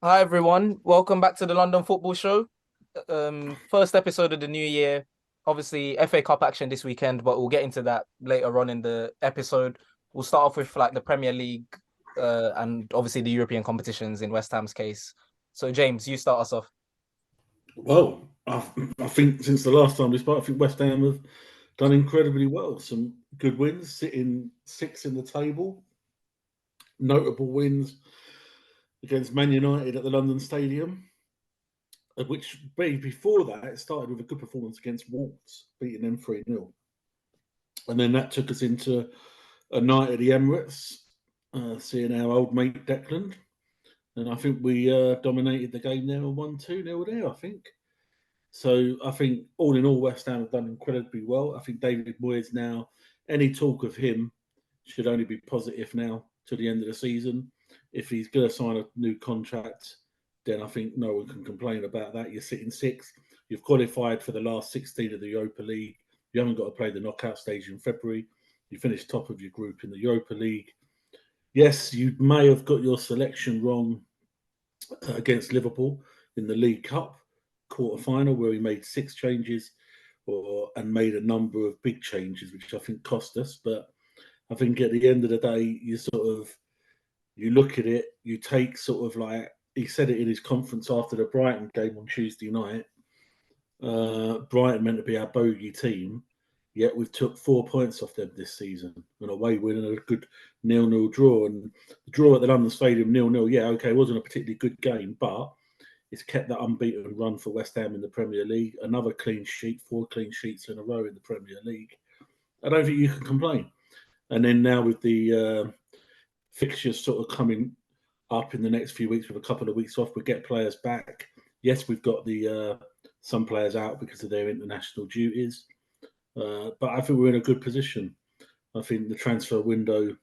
Hi everyone, welcome back to the London Football Show. First episode of the new year. Obviously, FA Cup action this weekend, but we'll get into that later on in the episode. We'll start off with like the Premier League, and obviously the European competitions in West Ham's case. So James, you start us off. Well, I think since the last time we spoke, I think West Ham have done incredibly well. Some good wins, sitting sixth in the table. Notable wins against Man United at the London Stadium, which before that it started with a good performance against Wolves, beating them 3-0. And then that took us into a night at the Emirates, seeing our old mate Declan. And I think we dominated the game there and won 2-0 there, I think. So I think all in all, West Ham have done incredibly well. I think David Moyes now, any talk of him should only be positive now to the end of the season. If he's going to sign a new contract, then I think no one can complain about that. You're sitting sixth. You've qualified for the last 16 of the Europa League. You haven't got to play the knockout stage in February. You finished top of your group in the Europa League. Yes, you may have got your selection wrong against Liverpool in the League Cup quarter final, where he made six changes and made a number of big changes, which I think cost us. But I think at the end of the day, you look at it, you take sort of like he said it in his conference after the Brighton game on Tuesday night. Brighton meant to be our bogey team, yet we've took 4 points off them this season. An away win and a good 0-0 draw. And the draw at the London Stadium 0-0, yeah, okay, it wasn't a particularly good game, but it's kept that unbeaten run for West Ham in the Premier League. Another clean sheet, 4 clean sheets in a row in the Premier League. I don't think you can complain. And then now with the fixtures sort of coming up in the next few weeks with a couple of weeks off, we get players back. Yes, we've got the some players out because of their international duties, but I think we're in a good position. I think the transfer window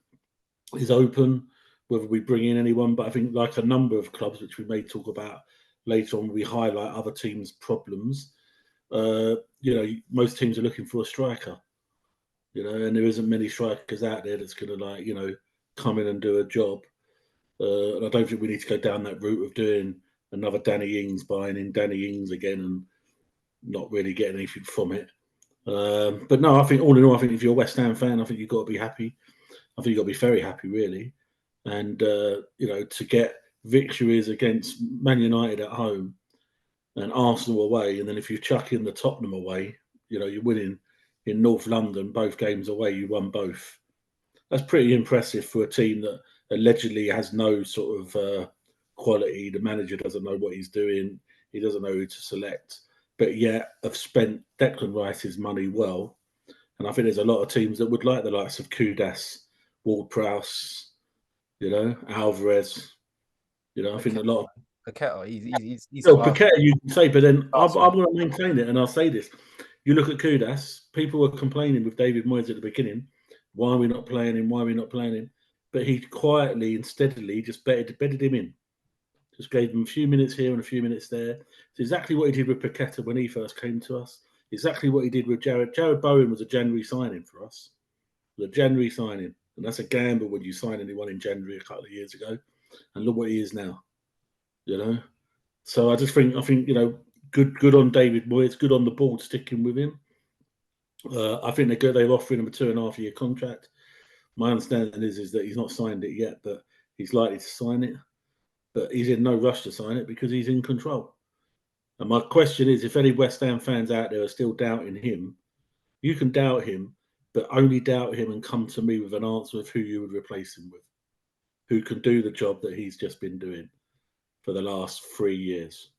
is open, whether we bring in anyone. But I think, like a number of clubs, which we may talk about later on, we highlight other teams' problems. Most teams are looking for a striker, and there isn't many strikers out there that's going to come in and do a job. And I don't think we need to go down that route of doing another Danny Ings, buying in Danny Ings again and not really getting anything from it. But no, I think all in all, I think if you're a West Ham fan, I think you've got to be happy. I think you've got to be very happy, really. And to get victories against Man United at home and Arsenal away, and then if you chuck in the Tottenham away, you're winning in North London, both games away, you won both. That's pretty impressive for a team that allegedly has no sort of quality. The manager doesn't know what he's doing. He doesn't know who to select, but yet have spent Declan Rice's money well. And I think there's a lot of teams that would like the likes of Kudas, Ward-Prowse, Alvarez. I think a lot of Paqueta, he's well, class. Paqueta you can say, but then I'm, Class one. I'm going to maintain it, and I'll say this: you look at Kudas. People were complaining with David Moyes at the beginning, why are we not playing him? Why are we not playing him? But he quietly and steadily just bedded him in. Just gave him a few minutes here and a few minutes there. It's exactly what he did with Paqueta when he first came to us. Exactly what he did with Jared. Jared Bowen was a January signing for us. It was a January signing, and that's a gamble when you sign anyone in January a couple of years ago. And look what he is now. You know, so I think good on David Moyes, good on the board sticking with him. I think they're good. They're offering him a 2.5 year contract. My understanding is that he's not signed it yet, but he's likely to sign it. But he's in no rush to sign it because he's in control. And my question is, if any West Ham fans out there are still doubting him, you can doubt him, but only doubt him and come to me with an answer of who you would replace him with, who can do the job that he's just been doing for the last 3 years.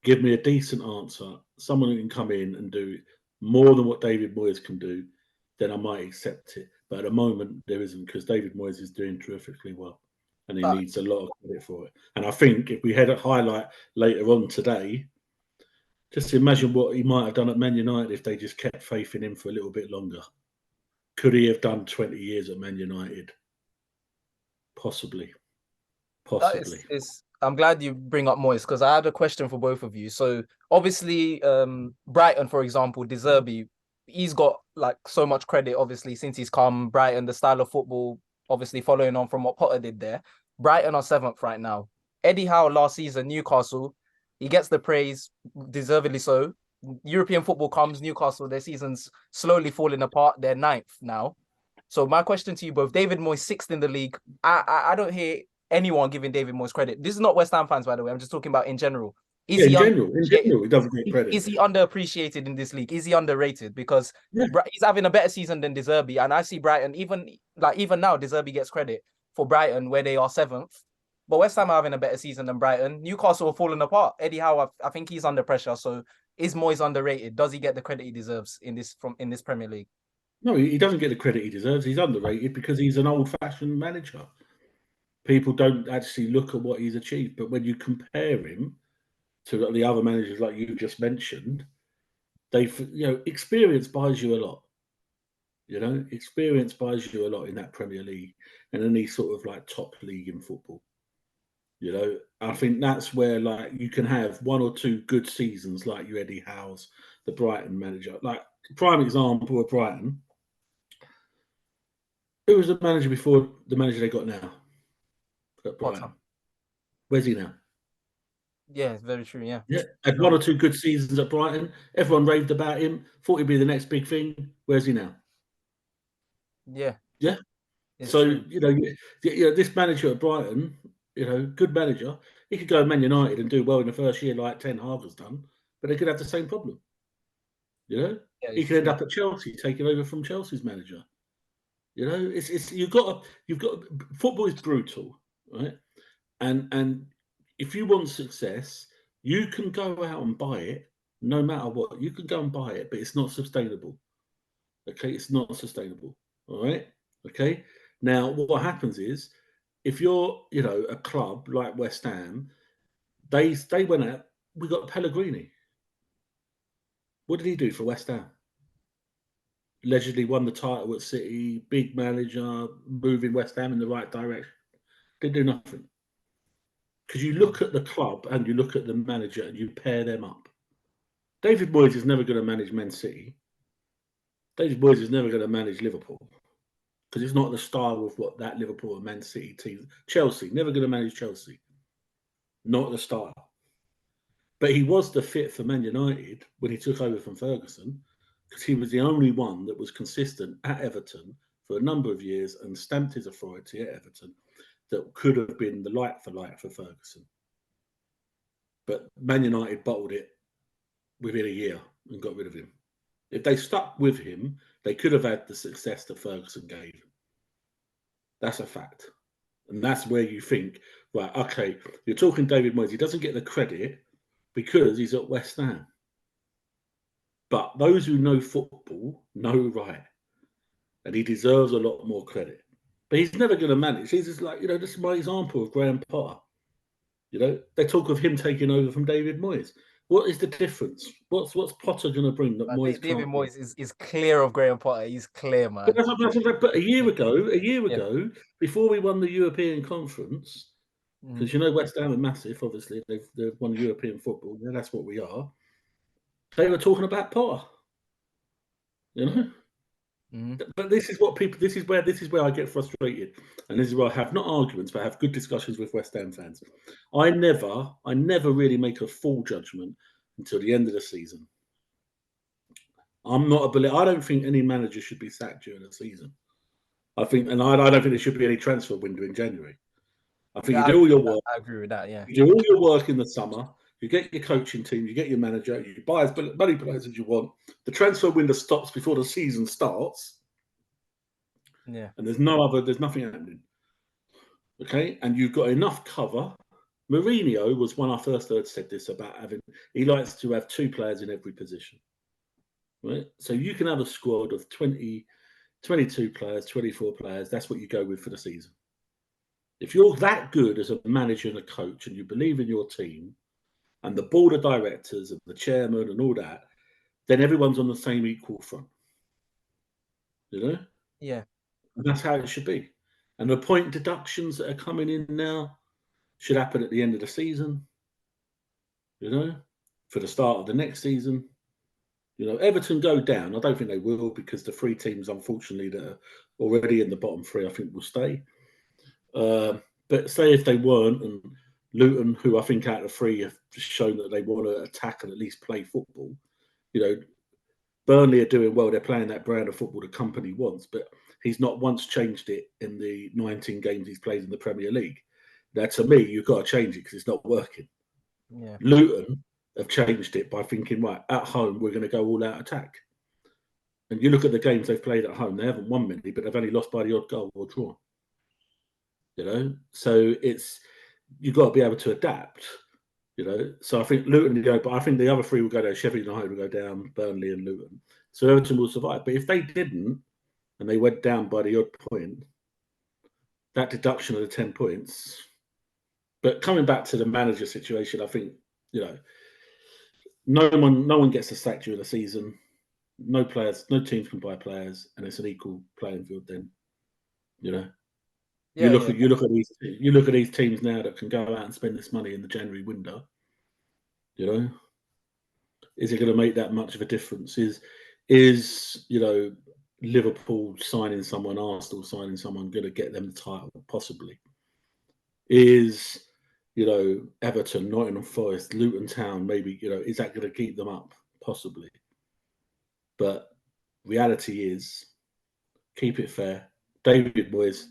Give me a decent answer, someone who can come in and do more than what David Moyes can do, then I might accept it. But at the moment, there isn't because David Moyes is doing terrifically well and he Uh, needs a lot of credit for it. And I think if we had a highlight later on today, just imagine what he might have done at Man United if they just kept faith in him for a little bit longer. Could he have done 20 years at Man United? Possibly. that Possibly. is I'm glad you bring up Moyes because I had a question for both of you. So obviously, Brighton, for example, Deserby, he's got like so much credit, obviously, since he's come. Brighton, the style of football, obviously following on from what Potter did there. Brighton are seventh right now. Eddie Howe last season, Newcastle, he gets the praise, deservedly so. European football comes, Newcastle, their season's slowly falling apart. They're 9th now. So my question to you both, David Moyes 6th in the league. I don't hear anyone giving David Moyes credit. This is not West Ham fans, by the way. I'm just talking about in general. Is Yeah, he in general, he doesn't get credit. Is he underappreciated in this league? Is he underrated? Because Yeah. he's having a better season than De Zerbi, and I see Brighton even now. De Zerbi gets credit for Brighton where they are 7th, but West Ham are having a better season than Brighton. Newcastle are falling apart. Eddie Howe, I think he's under pressure. So is Moyes underrated? Does he get the credit he deserves in this Premier League? No, he doesn't get the credit he deserves. He's underrated because he's an old-fashioned manager. People don't actually look at what he's achieved, but when you compare him to the other managers like you just mentioned, experience buys you a lot. Experience buys you a lot in that Premier League and any sort of like top league in football. I think that's where like you can have 1 or 2 good seasons like you Eddie Howe's, the Brighton manager. Like prime example of Brighton. Who was the manager before the manager they got now? At Brighton. Where's he now? Yeah, it's very true. Yeah. Had 1 or 2 good seasons at Brighton. Everyone raved about him. Thought he'd be the next big thing. Where's he now? Yeah. So this manager at Brighton, good manager. He could go to Man United and do well in the first year, like Ten Hag has done, but they could have the same problem. He could end up at Chelsea, taking over from Chelsea's manager. You've got football is brutal, right? And if you want success, you can go out and buy it, no matter what. You can go and buy it, but it's not sustainable. Okay, it's not sustainable. All right. Okay. Now, what happens is, if you're, a club like West Ham, they went out. We got Pellegrini. What did he do for West Ham? Allegedly won the title at City, big manager, moving West Ham in the right direction. Didn't do nothing. Because you look at the club and you look at the manager and you pair them up. David Moyes is never going to manage Man City. David Moyes is never going to manage Liverpool. Because it's not the style of what that Liverpool and Man City team. Chelsea, never going to manage Chelsea. Not the style. But he was the fit for Man United when he took over from Ferguson, because he was the only one that was consistent at Everton for a number of years and stamped his authority at Everton that could have been the light for Ferguson. But Man United bottled it within a year and got rid of him. If they stuck with him, they could have had the success that Ferguson gave. That's a fact. And that's where you think, right, okay, you're talking David Moyes. He doesn't get the credit because he's at West Ham. But those who know football know right. And he deserves a lot more credit. But he's never going to manage. He's just like, this is my example of Graham Potter. They talk of him taking over from David Moyes. What is the difference? What's Potter going to bring that Moyes David can't Moyes is clear of Graham Potter. He's clear, man. But a year ago, before we won the European Conference, because West Ham are massive, obviously they've won European football. Yeah, that's what we are. They were talking about Potter. But this is where I get frustrated, and this is where I have not arguments, but I have good discussions with West Ham fans. I never really make a full judgment until the end of the season. I don't think any manager should be sacked during the season. I don't think there should be any transfer window in January. I think you do all your work. I agree with that. Yeah, you do all your work in the summer. You get your coaching team, you get your manager, you buy as many players as you want. The transfer window stops before the season starts. Yeah. And there's nothing happening. Okay, and you've got enough cover. Mourinho was one I first heard said this about he likes to have 2 players in every position. Right? So you can have a squad of 20, 22 players, 24 players. That's what you go with for the season. If you're that good as a manager and a coach and you believe in your team and the board of directors and the chairman and all that, then everyone's on the same equal front. Yeah. And that's how it should be. And the point deductions that are coming in now should happen at the end of the season, for the start of the next season. Everton go down. I don't think they will, because the 3 teams, unfortunately, that are already in the bottom 3, I think will stay. But say if they weren't and Luton, who I think out of three have shown that they want to attack and at least play football. You know, Burnley are doing well. They're playing that brand of football the company wants, but he's not once changed it in the 19 games he's played in the Premier League. Now, to me, you've got to change it because it's not working. Yeah. Luton have changed it by thinking, right, at home, we're going to go all out attack. And you look at the games they've played at home, they haven't won many, but they've only lost by the odd goal or draw. You know, so you've got to be able to adapt. You know, so I think Luton go, but I think the other three will go down. Sheffield United will go down, Burnley and Luton. So Everton will survive. But if they didn't, and they went down by the odd point, that deduction of the 10 points. But coming back to the manager situation, I think, you know, no one gets a sack during the season. No teams can buy players, and it's an equal playing field. Then, you know, you look at these teams now that can go out and spend this money in the January window. You know, is it going to make that much of a difference? Is you know, Liverpool signing someone, Arsenal signing someone, going to get them the title? Possibly. Is, you know, Everton, Nottingham Forest, Luton Town, maybe, you know, is that going to keep them up? Possibly. But reality is, keep it fair. David Moyes,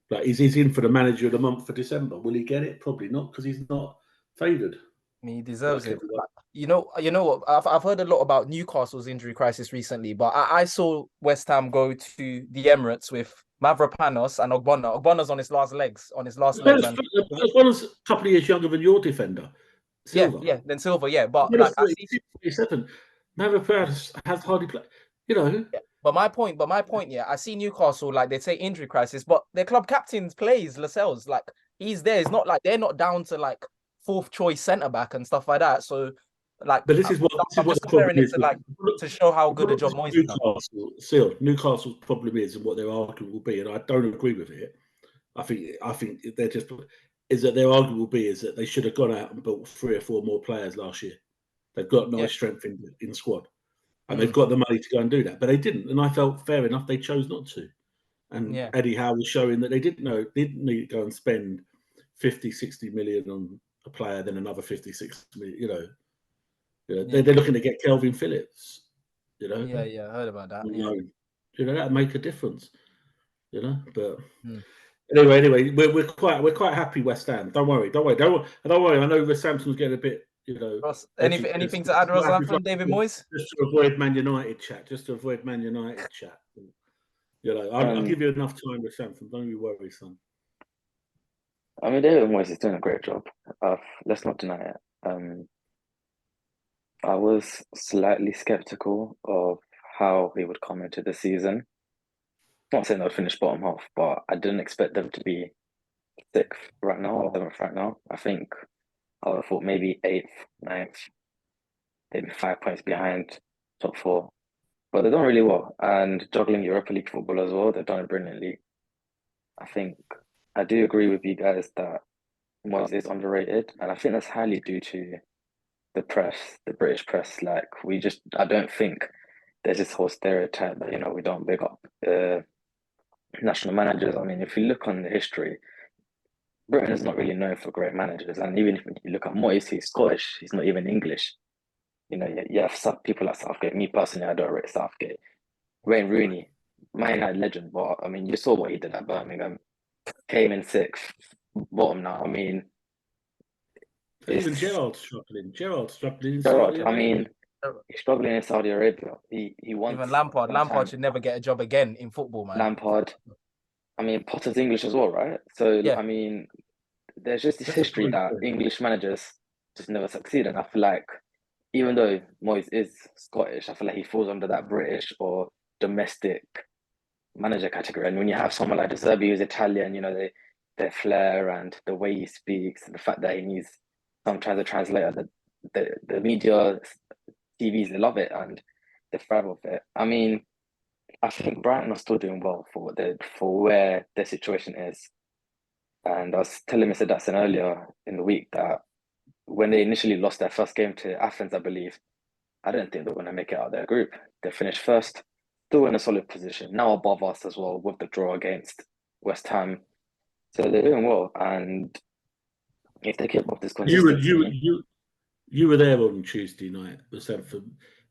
like, he's in for the manager of the month for December. Will he get it? Probably not, because he's not favoured. I mean, he deserves it. Like, you know what? I've heard a lot about Newcastle's injury crisis recently, but I saw West Ham go to the Emirates with Mavropanos and Ogbonna. Ogbonna's on his last legs, and As well as a couple of years younger than your defender, Silva. Then Silva, but like, 37. Mavropanos has hardly played. You know. Yeah. But my point, I see Newcastle, like, they say injury crisis, but their club captain plays Lascelles. Like, he's there. It's not like they're not down to like fourth choice centre back and stuff like that. So, like, but this is what just comparing it to, like, to show how good a job Moyes has done. Newcastle's problem is, and what their argument will be, and I don't agree with it. I think they're just is that their argument will be is that they should have gone out and built 3 or 4 more players last year. They've got nice strength in squad. And they've got the money to go and do that, but they didn't. And I felt fair enough they chose not to. And Eddie Howe was showing that they didn't need to go and spend 50, 60 million on a player, then another 56 million. You know, they're looking to get Kelvin Phillips. You know, I heard about that. You know, that'd make a difference. You know, but anyway, we're quite happy West Ham. Don't worry. I know West Ham's getting a bit. You know, Ross, anything to add, Ross, from David Moyes? Just to avoid Man United chat. You know, I'll give you enough time with Samson. Don't you worry, son. I mean, David Moyes is doing a great job. Let's not deny it. I was slightly skeptical of how he would come into the season. Not saying they'll finish bottom half, but I didn't expect them to be 6th right now or 7th right now. I think I would have thought maybe 8th, 9th, maybe 5 points behind top 4. But they've done really well. And juggling Europa League football as well, they've done it brilliantly. I think I do agree with you guys that Moyes is underrated. And I think that's highly due to the press, the British press. Like, I don't think there's this whole stereotype that, you know, we don't big up national managers. I mean, if you look on the history, Britain is not really known for great managers. And even if you look at Moyes, he's Scottish, he's not even English. You know, you have some people like Southgate. Me personally, I don't rate Southgate. Wayne Rooney, Man United legend, but I mean, you saw what he did at Birmingham. Came in 6th, bottom now. I mean, even Gerrard's struggling. I mean, he's struggling in Saudi Arabia. He wants even Lampard should never get a job again in football, man. Lampard. I mean, Potter's English as well, right? So I mean, there's just this history that English managers just never succeed, and I feel like, even though Moyes is Scottish, I feel like he falls under that British or domestic manager category. And when you have someone like De Zerbi who's Italian, you know, their flair and the way he speaks, and the fact that he needs sometimes a translator, the media, TVs, they love it and they thrive off it. I mean, I think Brighton are still doing well for where their situation is. And I was telling Mr. Datsun earlier in the week that when they initially lost their first game to Athens, I believe, I didn't think they were going to make it out of their group. They finished 1st, still in a solid position, now above us as well with the draw against West Ham. So they're doing well. And if they keep up this You were consistency. you were there on Tuesday night. For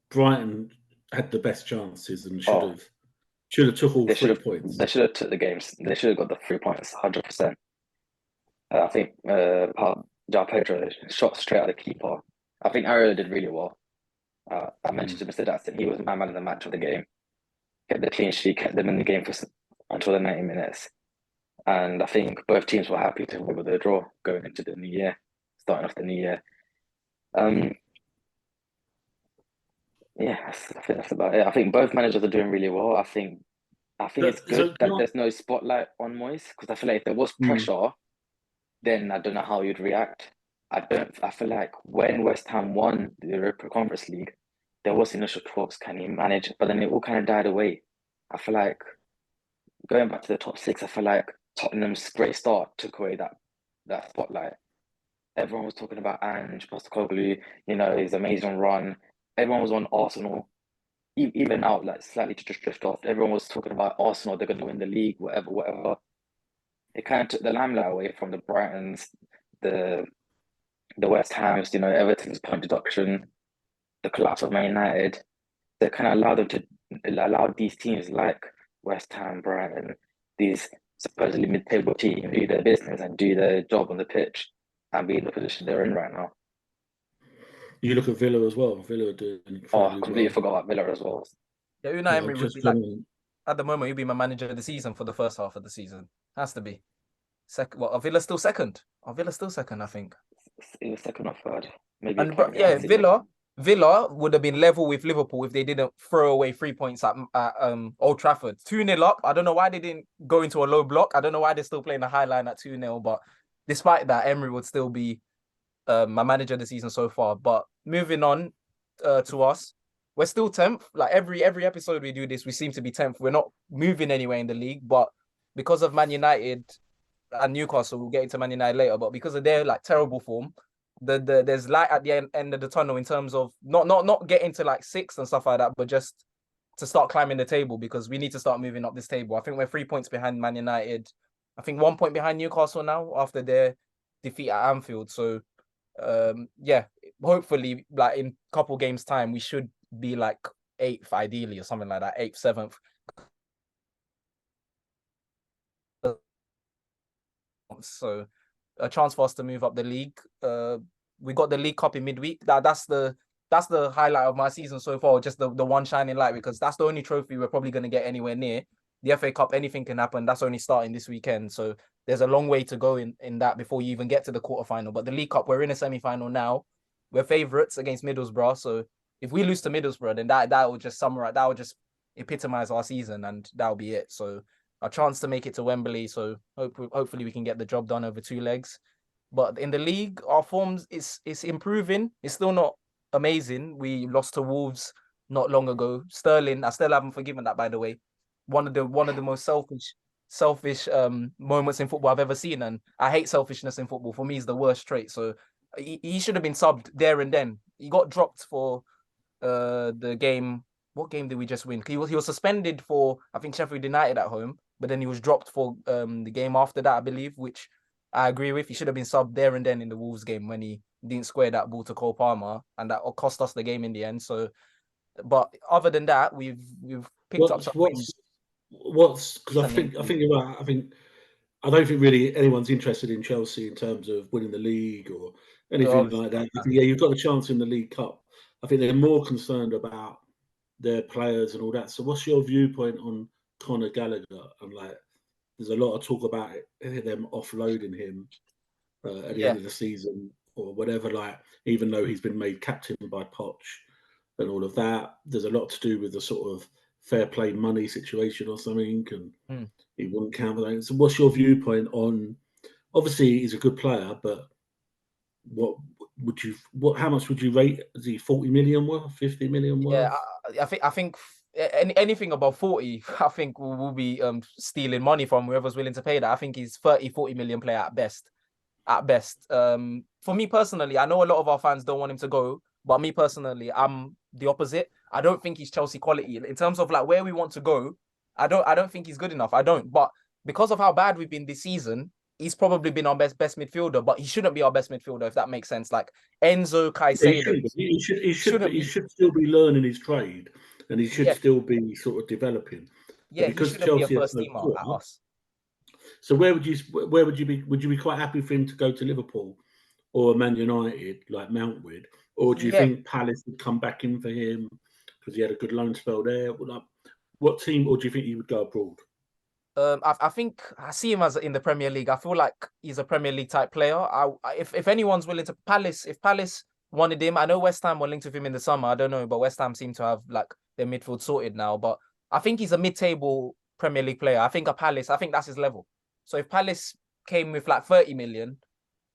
Brighton had the best chances and Oh, should have took all they should 3 points. took the games. They should have got the 3 points, 100%. I think João Pedro shot straight at the keeper. I think Ariel did really well. I mentioned to Mr. Datson, he was my man of the match of the game. Kept the clean sheet, kept them in the game until the 90 minutes. And I think both teams were happy to with the draw going into the new year, starting off the new year. Yeah, I think that's about it. I think both managers are doing really well. I think it's good that there's no spotlight on Moyes, because I feel like if there was pressure, then I don't know how you'd react. I feel like when West Ham won the Europa Conference League, there was initial talks, can he manage? But then it all kind of died away. I feel like going back to the top six, I feel like Tottenham's great start took away that spotlight. Everyone was talking about Ange Postecoglou, his amazing run. Everyone was on Arsenal. Even out, like slightly to just drift off. Everyone was talking about Arsenal, they're going to win the league, whatever. It kind of took the limelight away from the Brightons, the West Hams, Everton's point deduction, the collapse of Man United. They kind of allowed these teams like West Ham, Brighton, these supposedly mid-table teams do their business and do their job on the pitch and be in the position they're in right now. You look at Villa as well. Villa are doing incredibly I completely well. forgot about Villa as well. Yeah, Unai Emery would be like, at the moment, he'll be my manager of the season for the first half of the season. Has to be. Second. Well, are Villa still second? Are Villa still second? I think. It was second or third. Maybe. And Villa would have been level with Liverpool if they didn't throw away 3 points at Old Trafford. 2-0 up. I don't know why they didn't go into a low block. I don't know why they're still playing the high line at 2-0. But despite that, Emery would still be my manager of the season so far. But moving on to us, we're still 10th. Like every episode we do this, we seem to be 10th. We're not moving anywhere in the league, but because of Man United and Newcastle, we'll get into Man United later, but because of their like terrible form, there's light at the end of the tunnel in terms of not getting to like 6th and stuff like that, but just to start climbing the table, because we need to start moving up this table. I think we're 3 points behind Man United. I think 1 point behind Newcastle now after their defeat at Anfield. So yeah, hopefully like in a couple games time we should be like 8th ideally or something like that, 8th, 7th. So a chance for us to move up the league. We got the League Cup in midweek. That's the highlight of my season so far, just the one shining light, because that's the only trophy we're probably going to get anywhere near. The FA Cup, anything can happen. That's only starting this weekend. So there's a long way to go in that before you even get to the quarterfinal. But the League Cup, we're in a semi-final now. We're favourites against Middlesbrough. So if we lose to Middlesbrough, then that will just summarize, that will just epitomise our season, and that'll be it. So a chance to make it to Wembley. So hopefully we can get the job done over 2 legs. But in the league, our forms is improving. It's still not amazing. We lost to Wolves not long ago. Sterling, I still haven't forgiven that, by the way. One of the most selfish moments in football I've ever seen, and I hate selfishness in football. For me, it's the worst trait. So he should have been subbed there and then. He got dropped for the game. What game did we just win? He was suspended for, I think, Sheffield United at home, but then he was dropped for the game after that, I believe, which I agree with. He should have been subbed there and then in the Wolves game when he didn't square that ball to Cole Palmer, and that cost us the game in the end. So, but other than that, we've picked up some wins. Because I think you're right. I don't think really anyone's interested in Chelsea in terms of winning the league or anything like that. Yeah, you've got a chance in the League Cup. I think they're more concerned about their players and all that. So, what's your viewpoint on Conor Gallagher? And like, there's a lot of talk about them offloading him at the end of the season or whatever. Like, even though he's been made captain by Poch and all of that, there's a lot to do with the sort of fair play money situation or something, and he wouldn't count for that. So, what's your viewpoint on? Obviously, he's a good player, but how much would you rate? Is he 40 million worth, 50 million worth? Yeah, I think anything above 40, I think we'll be stealing money from whoever's willing to pay that. I think he's 30-40 million player at best. For me personally, I know a lot of our fans don't want him to go, but me personally, I'm the opposite. I don't think he's Chelsea quality in terms of like where we want to go. I don't think he's good enough. I don't. But because of how bad we've been this season, he's probably been our best midfielder, but he shouldn't be our best midfielder, if that makes sense. Like Enzo He Caicedo should be. shouldn't He be. should still be learning his trade, and he should Yeah, still be sort of developing. But yeah, he because shouldn't be a Chelsea are first so teamer poor, at us. so where would you be? Would you be quite happy for him to go to Liverpool or Man United, like Mount would, or do you Yeah, think Palace would come back in for him because he had a good loan spell there? Like, what team, or do you think he would go abroad? I think I see him as in the Premier League. I feel like he's a Premier League type player. If anyone's willing to Palace, if Palace wanted him, I know West Ham were linked with him in the summer. I don't know, but West Ham seem to have like their midfield sorted now. But I think he's a mid-table Premier League player. I think I think that's his level. So if Palace came with like 30 million,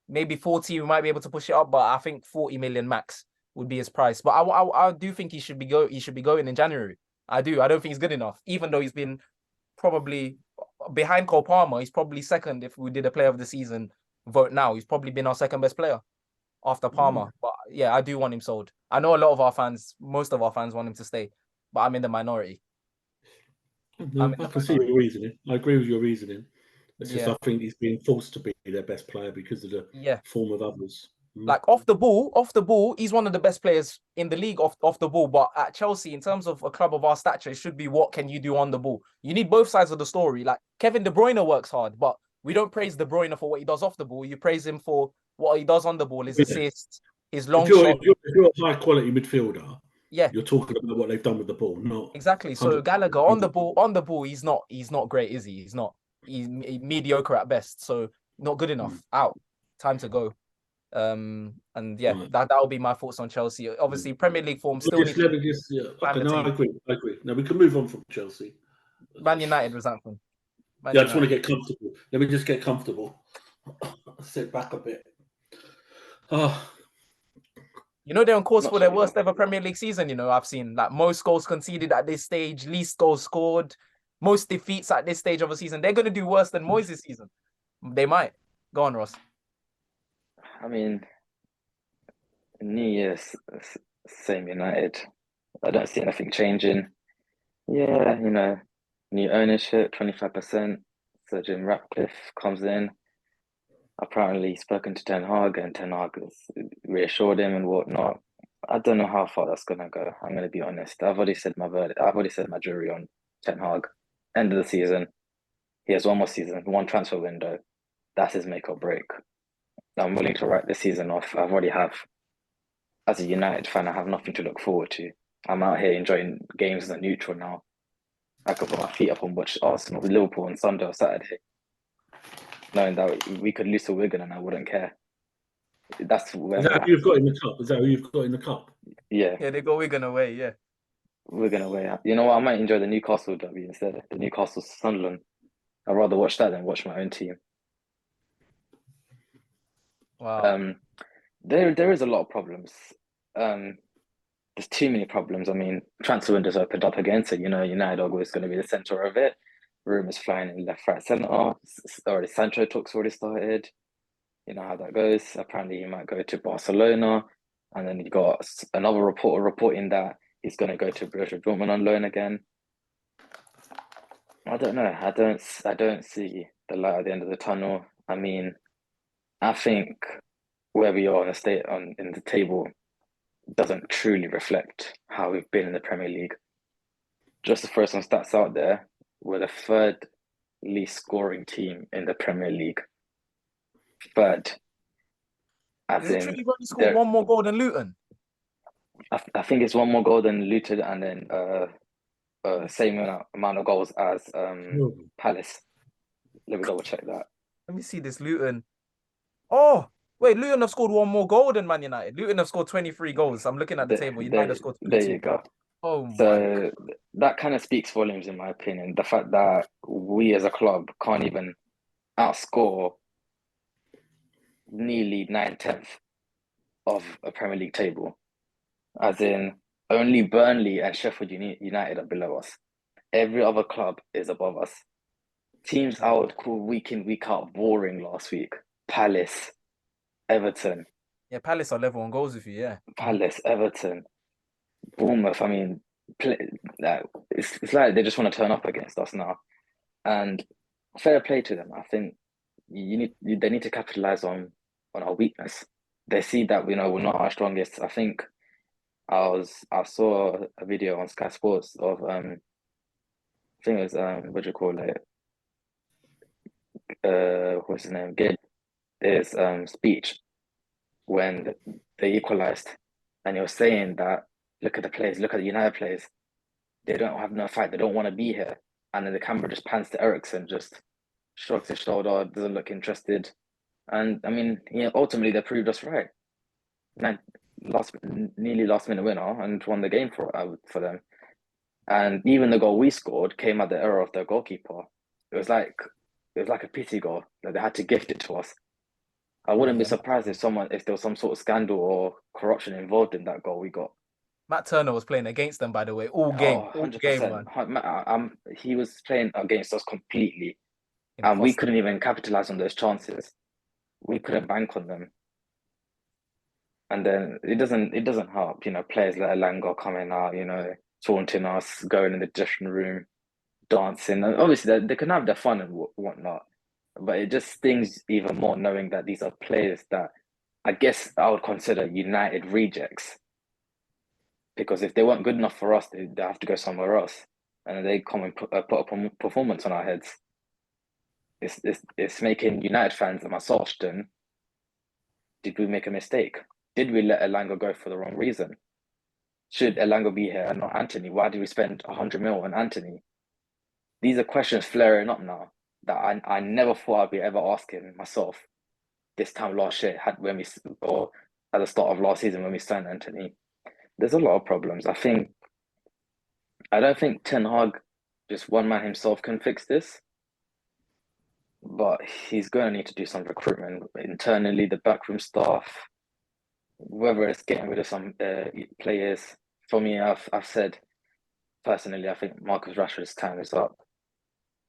maybe 40, we might be able to push it up. But I think 40 million max would be his price. But I do think he should be going in January. I do. I don't think he's good enough, even though he's been probably behind Cole Palmer. He's probably second if we did a player of the season vote now. He's probably been our second best player after Palmer. But yeah, I do want him sold. I know a lot of our fans, most of our fans want him to stay, but I'm in the minority. No, I can see your reasoning. I agree with your reasoning. It's just Yeah, I think he's being forced to be their best player because of the yeah. form of others. Like off the ball, he's one of the best players in the league off the ball. But at Chelsea, in terms of a club of our stature, it should be what can you do on the ball. You need both sides of the story. Like Kevin De Bruyne works hard, but we don't praise De Bruyne for what he does off the ball. You praise him for what he does on the ball, his Yeah. assists, his long shot. If you're a high quality midfielder, Yeah, you're talking about what they've done with the ball, not exactly. So 100. Gallagher on the ball, he's not great, is he? He's mediocre at best. So not good enough. Out. Time to go. And yeah, Right. that'll be my thoughts on Chelsea. Obviously, Premier League form still needs to climb Okay, the no, I table. agree. I agree. Now we can move on from Chelsea. Man United was Anthem. Man Yeah, I just want to United. get comfortable. Let me just get comfortable. Sit back a bit. Oh, You know they're on course Not for their so worst ever Premier League season. You know, I've seen like most goals conceded at this stage, least goals scored, most defeats at this stage of a season. They're going to do worse than Moyes' season. They might. Go on, Ross. I mean, New Year's, same United. I don't see anything changing. Yeah, new ownership, 25%. So Jim Ratcliffe comes in. Apparently, he's spoken to Ten Hag, and Ten Hag has reassured him and whatnot. I don't know how far that's gonna go. I'm gonna be honest. I've already said my verdict. I've already said my jury on Ten Hag. End of the season. He has one more season, one transfer window. That's his make or break. I'm willing to write this season off. I've already have. As a United fan, I have nothing to look forward to. I'm out here enjoying games as a neutral now. I could put my feet up and watch Arsenal with Liverpool on Sunday or Saturday, knowing that we could lose to Wigan and I wouldn't care. That's where is I'm that at. who you've got in the cup? Is that who you've got in the cup? Yeah, Yeah, they go Wigan away. Yeah. Wigan away. You know what? I might enjoy the Newcastle derby instead. The Newcastle Sunderland. I'd rather watch that than watch my own team. Wow. There is a lot of problems. There's too many problems. I mean, transfer window's opened up again, so United are always going to be the centre of it. Rumours flying in left, right, centre. Already Sancho talks already started. You know how that goes. Apparently, he might go to Barcelona, and then you got another reporter reporting that he's going to go to Borussia Dortmund on loan again. I don't know. I don't see the light at the end of the tunnel. I mean, I think where we are in the table doesn't truly reflect how we've been in the Premier League. Just to throw some stats out there, we're the third least scoring team in the Premier League. Third, as Is it true in you've only scored one more goal than Luton? I think it's one more goal than Luton, and then same amount of goals as Palace. Let me double check that. Let me see this Luton. Oh, wait, Luton have scored one more goal than Man United. Luton have scored 23 goals. I'm looking at the table. United have scored There 22. you go. Oh my. So that kind of speaks volumes, in my opinion. The fact that we as a club can't even outscore nearly 9/10 of a Premier League table, as in only Burnley and Sheffield United are below us. Every other club is above us. Teams I would call week in, week out boring last week. Palace, Everton. Yeah, Palace are level on goals with you, yeah. Palace, Everton, Bournemouth. I mean, it's like they just want to turn up against us now. And fair play to them. I think they need to capitalize on our weakness. They see that we're not our strongest. I think I saw a video on Sky Sports of I think it was what do you call it? What's his name? Gid his speech when they equalized, and he was saying that look at the players, look at the United players. They don't have no fight. They don't want to be here. And then the camera just pans to Ericsson, just shrugs his shoulder, doesn't look interested. And I mean, ultimately they proved us right. Man, nearly last minute winner and won the game for them. And even the goal we scored came at the error of their goalkeeper. It was like a pity goal that they had to gift it to us. I wouldn't be surprised if there was some sort of scandal or corruption involved in that goal we got. Matt Turner was playing against them, by the way, all game, all game, man. He was playing against us completely, and we couldn't even capitalize on those chances. We couldn't bank on them, and then it doesn't help. Players like Elanga coming out, taunting us, going in the dressing room, dancing. And obviously, they can have their fun and whatnot, but it just stings even more knowing that these are players that I guess I would consider United rejects. Because if they weren't good enough for us, they have to go somewhere else, and they come and put a performance on our heads. It's making United fans and myself question: did we make a mistake? Did we let Elanga go for the wrong reason? Should Elanga be here and not Anthony? Why did we spend 100 mil on Anthony? These are questions flaring up now that I never thought I'd be ever asking myself this time last year or at the start of last season when we signed Anthony. There's a lot of problems. I don't think Ten Hag, just one man himself, can fix this. But he's going to need to do some recruitment internally, the backroom staff, whether it's getting rid of some players. For me, I've said personally, I think Marcus Rashford's time is up.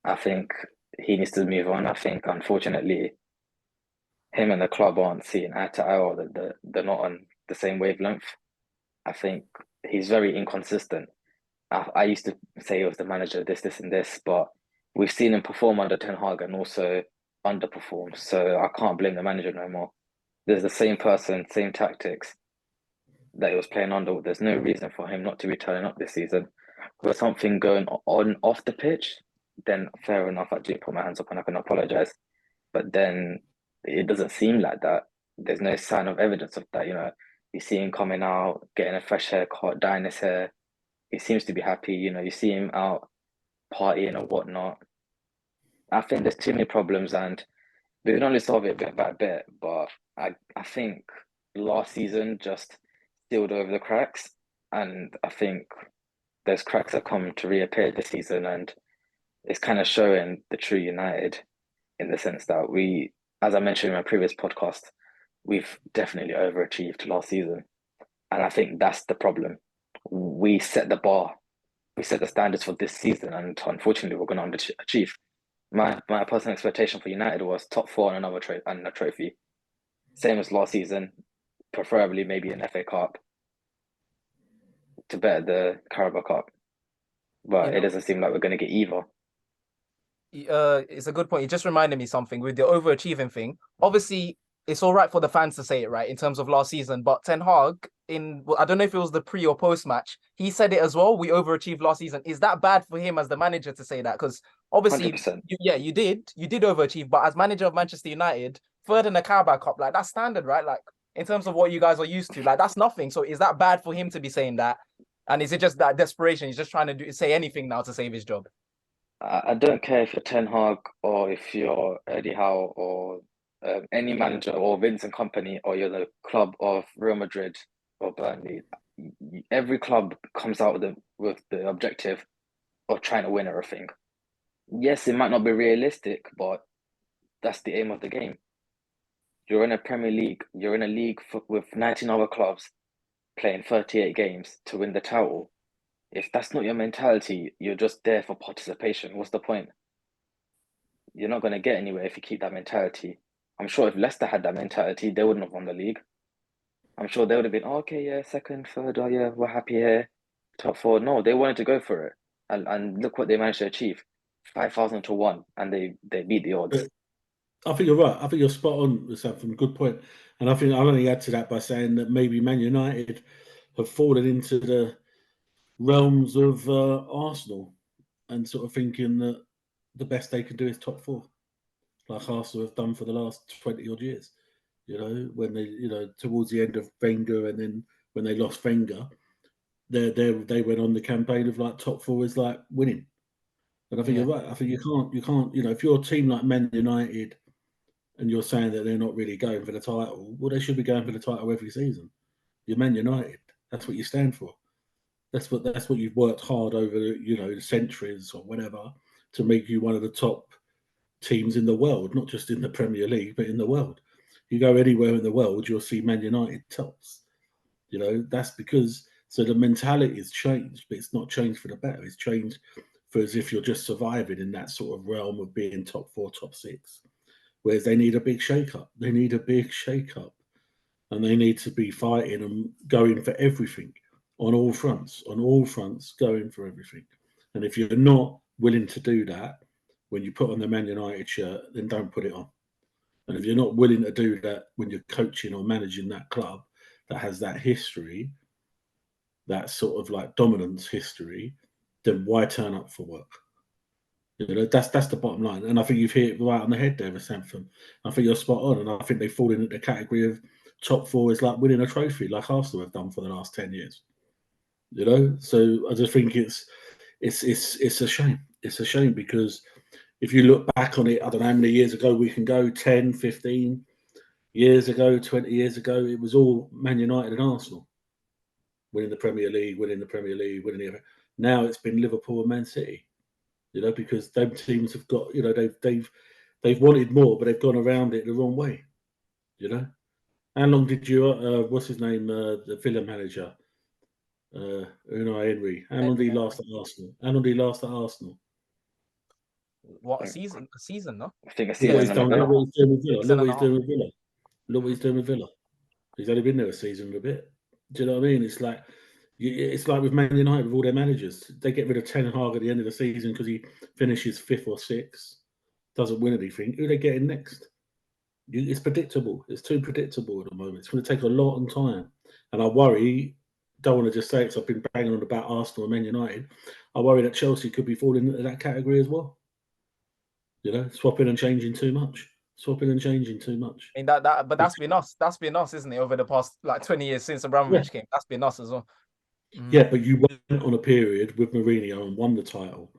I think he needs to move on. I think, unfortunately, him and the club aren't seeing eye to eye, or that they're not on the same wavelength. I think he's very inconsistent. I used to say he was the manager of this, and this, but we've seen him perform under Ten Hag and also underperform. So I can't blame the manager no more. There's the same person, same tactics that he was playing under. There's no reason for him not to be turning up this season. With something going on off the pitch, then fair enough, I do put my hands up and I can apologize. But then it doesn't seem like that. There's no sign of evidence of that. You see him coming out, getting a fresh haircut, dyeing his hair. He seems to be happy. You see him out partying or whatnot. I think there's too many problems, and we can only solve it bit by bit. But I think last season just sealed over the cracks, and I think those cracks are coming to reappear this season, and it's kind of showing the true United in the sense that we, as I mentioned in my previous podcast, we've definitely overachieved last season. And I think that's the problem. We set the bar, we set the standards for this season, and unfortunately, we're going to underachieve. My personal expectation for United was top four and a trophy. Same as last season, preferably maybe an FA Cup to better the Carabao Cup. But it doesn't seem like we're going to get either. It's a good point. It just reminded me something with the overachieving thing. Obviously, it's all right for the fans to say it, right, in terms of last season. But Ten Hag, I don't know if it was the pre or post match, he said it as well. We overachieved last season. Is that bad for him as the manager to say that? Because obviously, you did overachieve. But as manager of Manchester United, third in the Carabao Cup, like that's standard, right? Like in terms of what you guys are used to, like that's nothing. So is that bad for him to be saying that? And is it just that desperation? He's just trying to say anything now to save his job. I don't care if you're Ten Hag or if you're Eddie Howe or any manager or Vincent Company or you're the club of Real Madrid or Burnley. Every club comes out with the objective of trying to win everything. Yes, it might not be realistic, but that's the aim of the game. You're in a Premier League. You're in a league with 19 other clubs playing 38 games to win the title. If that's not your mentality, you're just there for participation. What's the point? You're not going to get anywhere if you keep that mentality. I'm sure if Leicester had that mentality, they wouldn't have won the league. I'm sure they would have been, oh, okay, yeah, second, third, oh yeah, we're happy here. Top four. No, they wanted to go for it. And look what they managed to achieve. 5,000 to 1, and they beat the odds. I think you're right. I think you're spot on with something. Good point. And I think I'll only add to that by saying that maybe Man United have fallen into the realms of Arsenal and sort of thinking that the best they can do is top four, like Arsenal have done for the last 20 odd years. You know, when they, towards the end of Wenger, and then when they lost Wenger, they went on the campaign of like top four is like winning. And I think Yeah. you're right. I think you can't, if you're a team like Man United and you're saying that they're not really going for the title, well, they should be going for the title every season. You're Man United. That's what you stand for. That's what you've worked hard over, the centuries or whatever to make you one of the top teams in the world, not just in the Premier League, but in the world. You go anywhere in the world, you'll see Man United tops. That's because the mentality has changed, but it's not changed for the better. It's changed for as if you're just surviving in that sort of realm of being top four, top six. Whereas they need a big shake-up. They need a big shake-up. And they need to be fighting and going for everything on all fronts, going for everything. And if you're not willing to do that, when you put on the Man United shirt, then don't put it on. And if you're not willing to do that when you're coaching or managing that club that has that history, that sort of like dominance history, then why turn up for work? That's the bottom line. And I think you've hit it right on the head there with Sanford. I think you're spot on. And I think they fall into the category of top four is like winning a trophy, like Arsenal have done for the last 10 years. So I just think it's a shame. It's a shame because if you look back on it, I don't know how many years ago we can go, 10, 15 years ago, 20 years ago, it was all Man United and Arsenal winning the Premier League, winning the now it's been Liverpool and Man City. Because them teams have got, they've wanted more, but they've gone around it the wrong way. How long did you? What's his name? The Villa manager, Unai Emery. How long did he last at Arsenal? What, a season? A season, no? I think a Look what season he's and a done. bit. Look what he's doing with Villa. Season Look what and he's a doing with Villa. Look what he's doing with Villa. He's only been there a season and a bit. Do you know what I mean? It's like with Man United with all their managers. They get rid of Ten Hag at the end of the season because he finishes fifth or sixth, doesn't win anything. Who are they getting next? It's predictable. It's too predictable at the moment. It's going to take a long time. And I worry, don't want to just say it because I've been banging on about Arsenal and Man United. I worry that Chelsea could be falling into that category as well. Swapping and changing too much. I mean but that's been us. That's been us, isn't it? Over the past like 20 years since Abramovich came. That's been us as well. Yeah, but you went on a period with Mourinho and won the title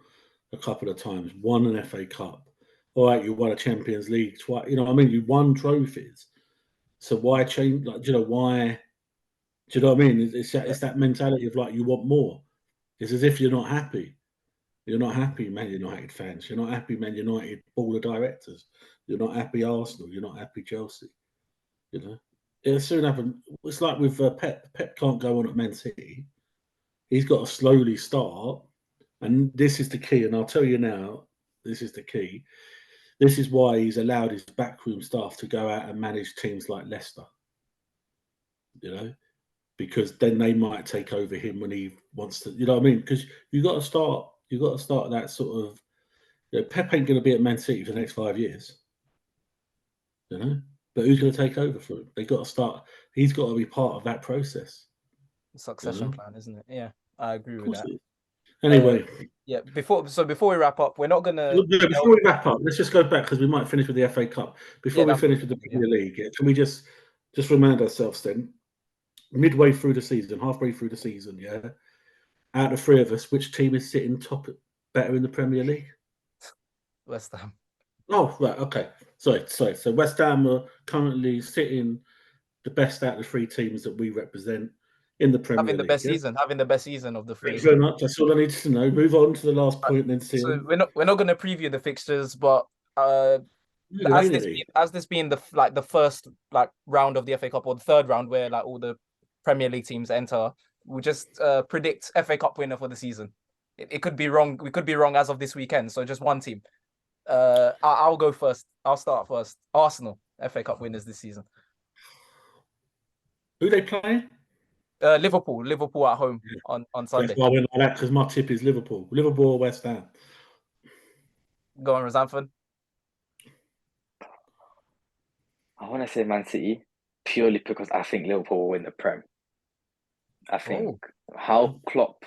a couple of times, won an FA Cup. All right, you won a Champions League twice. You won trophies. So why change? Why? Do you know what I mean? It's that mentality of like you want more. It's as if you're not happy. You're not happy, Man United fans. You're not happy, Man United board of directors. You're not happy, Arsenal. You're not happy, Chelsea. It'll soon happen. It's like with Pep. Pep can't go on at Man City. He's got to slowly start, and this is the key. And I'll tell you now, this is the key. This is why he's allowed his backroom staff to go out and manage teams like Leicester. Because then they might take over him when he wants to. You know what I mean? Because you got to start that sort of. Pep ain't going to be at Man City for the next 5 years. But who's going to take over for him? They got to start. He's got to be part of that process. Succession plan, isn't it? Yeah, I agree with that. Anyway, Before we wrap up, we're not gonna. Before we wrap up, let's just go back because we might finish with the FA Cup. Before we finish with the Premier League, can we just remind ourselves then? Midway through the season, halfway through the season, out of three of us, which team is sitting better in the Premier League? West Ham. Oh, right, okay. Sorry. So West Ham are currently sitting the best out of the three teams that we represent in the Premier League. Having the best season of the three. Thank you very much. That's all I need to know. Move on to the last point, then see. So we're not going to preview the fixtures, but as this being the first round of the FA Cup, or the third round where like all the Premier League teams enter, we'll just predict FA Cup winner for the season. It could be wrong. We could be wrong as of this weekend. So just one team. I'll go first. I'll start first. Arsenal, FA Cup winners this season. Who they playing? Liverpool at home on Sunday. That's why I went like that, because my tip is Liverpool or West Ham. Go on, Razanford. I want to say Man City purely because I think Liverpool will win the Prem. I think Oh, how Klopp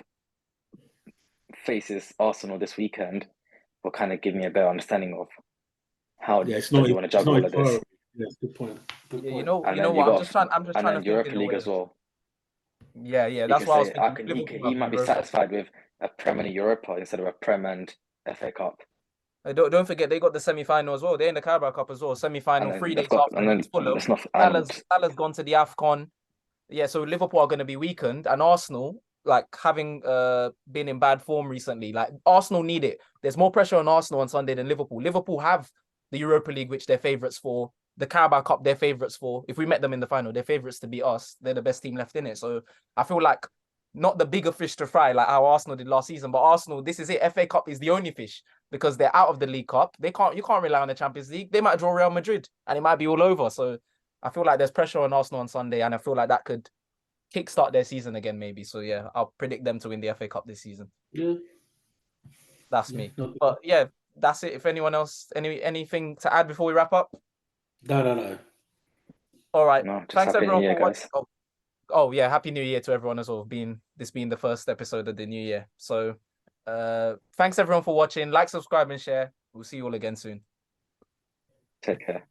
faces Arsenal this weekend will kind of give me a better understanding of how Yeah, it's does not. he want to It's juggle not all his of this. priority. Yeah, good point. Good yeah, point. And you know then you what? got, I'm just and trying to then think in Europa a League way. as well. Yeah. He That's could why I was say, thinking. he Liverpool have might be Europa. satisfied with a Prem and a Europa instead of a Prem and FA Cup. Don't forget they got the semi-final as well. They're in the Carabao Cup as well. And Semi-final then 3 days after and then against Fulham. let's not, and Salah's gone to the AFCON. Yeah, so Liverpool are going to be weakened, and Arsenal, like having been in bad form recently, like Arsenal need it. There's more pressure on Arsenal on Sunday than Liverpool. Liverpool have the Europa League, which they're favourites for. The Carabao Cup, they're favourites for. If we met them in the final, they're favourites to beat us. They're the best team left in it. So I feel like not the bigger fish to fry like how Arsenal did last season, but Arsenal, this is it. FA Cup is the only fish because they're out of the League Cup. You can't rely on the Champions League. They might draw Real Madrid and it might be all over. So I feel like there's pressure on Arsenal on Sunday, and I feel like that could kickstart their season again, maybe. So yeah, I'll predict them to win the FA Cup this season. Yeah, That's yeah. me. No, But yeah, that's it. If anyone else, anything to add before we wrap up? no. All right. no, just Thanks happy New everyone Year, for watching. guys. Oh yeah, happy New Year to everyone as well. Being the first episode of the new year. So thanks everyone for watching. Like, subscribe, and share. We'll see you all again soon. Take care.